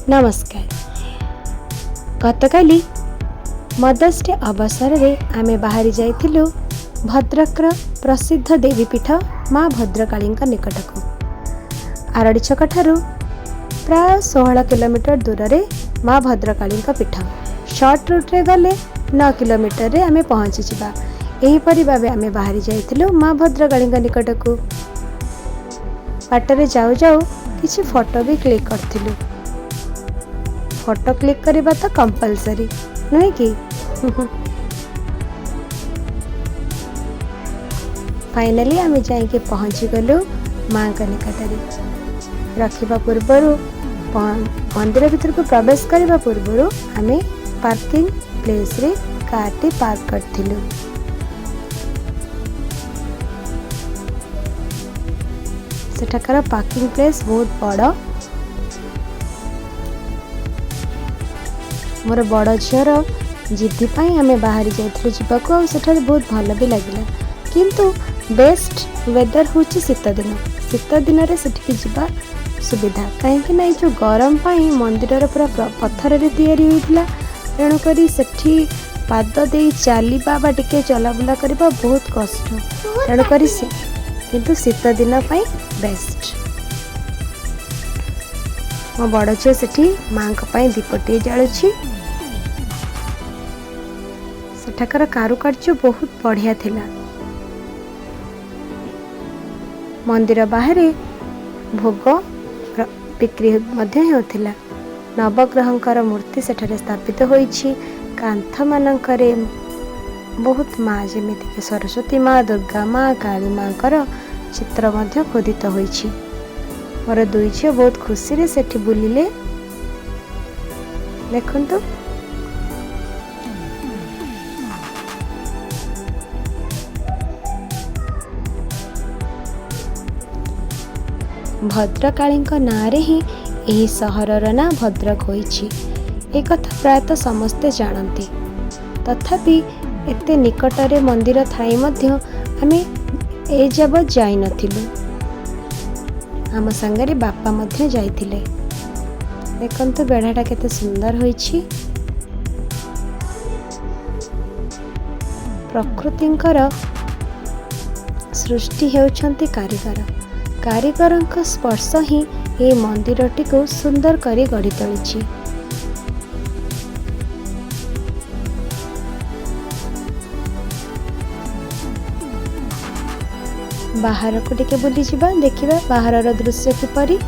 नमस्कार। गतकाली mother's day अवसर में आमे बाहरी जाइथिलु भद्रकर प्रसिद्ध देवीपीठ माँ भद्रकाली निकट को। आरड़ी छक ठारू प्राय 16 किलोमीटर दूर रे माँ भद्रकाली पीठ। शॉर्ट रूट रे गले 9 किलोमीटर रे आमे पहुँची जिबा। एहीपरि भावे आमे बाहरी जाइथिलु माँ भद्रकाली निकट को। बाटरे जाऊ जाऊ किछि फोटो भी क्लिक करथिलु। फोटो क्लिक करबा तो कंपलसरी नहीं कि फाइनली आमे जाइके पहुँची गलु माँ का निकट। रखिबा पूर्वरु मंदिर भीतर को प्रवेश करबा पूर्वरु आमे पार्किंग प्लेस रे कार टी पार्क करथिलु। सेठाकर पार्किंग प्लेस बहुत बड़। मोर बड़ झीर जिद्दी पाई आमे बाहरी जाइथिलु जीवाको आ सेठारे बहुत भल भी लागिला। किंतु बेस्ट वेदर होची शीत दिन। शीत दिन रे सेठिक जीवा सुविधा कहीं ना जो गरम पाई मंदिर पूरा पत्थर रे तैयारी होइथिला। तेणु करी सेठी पाद दे चलीबा बा टिके चलाबुला करबा बहुत कष्ट। तेणु करी किंतु शीत दिन पाई बेस्ट। मो बड़ झील सेठी माँ पाई दीपटे जालुछि। सेठाकर कारुकार्य बहुत बढ़िया थिला। मंदिर बाहर भोग बिक्री मध्य होथिला। नवग्रहंकर मूर्ति सेठारे स्थापित होईछि। कांथ मानकरे बहुत माँ जेमिति कि सरस्वती माँ, दुर्गा माँ, काली माँ कर चित्र मध्य खोदित होईछि। मोर दुई झील बहुत खुशी रे सेठी बुलिले। देखंतु भद्रकाली नाँ रे ही एही सहरर ना भद्रक होईछि। एक कथा प्रायतः समस्ते जानती। तथापि एते निकटरे मंदिर थाई मध्य आमे ए जबत जाई नथिलु। आम संगरे बापा मध्य जाइथिले। देखंतु बेढ़ाटा केते सुंदर होईछि। प्रकृतिंकर सृष्टि हेउछंती कारीगर। कारीगरଙ୍କ स्पर्श ही ए मंदिरटी को सुंदर करी गढ़ी तोलिछि। बाहर को टिके बुली जिबा देखिबा बाहरर दृश्य किपरि।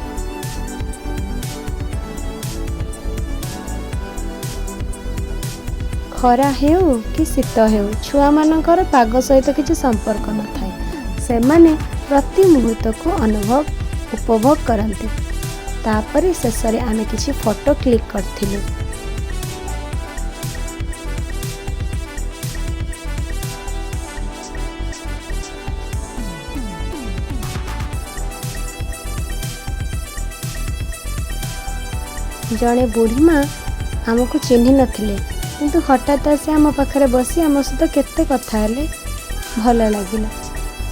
खरा हेउ कि शीत हेउ छुआ मानकर पाग सहित किछि संपर्क न थाए। सेमाने प्रति मुहूर्त को उपभोग करती। तापरे शेष रे आमे किछि फोटो क्लिक करथिलु। जड़े बुढ़ी माँ आमको चिन्ह नथिले किंतु हठात आसी आम पाखरे बसी आम सहित केते कथा हेले। भल लगिला।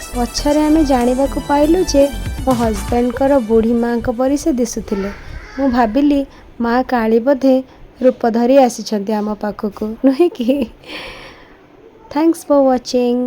पछरे आमे जानिबा को पाइलु जे मो हजबैंड कर बुढ़ी माँ को परि से दिसुथिले। मु भाबिली माँ काली बोधे रूप धरी आसी आम पाखक नुहे कि। Thanks for watching.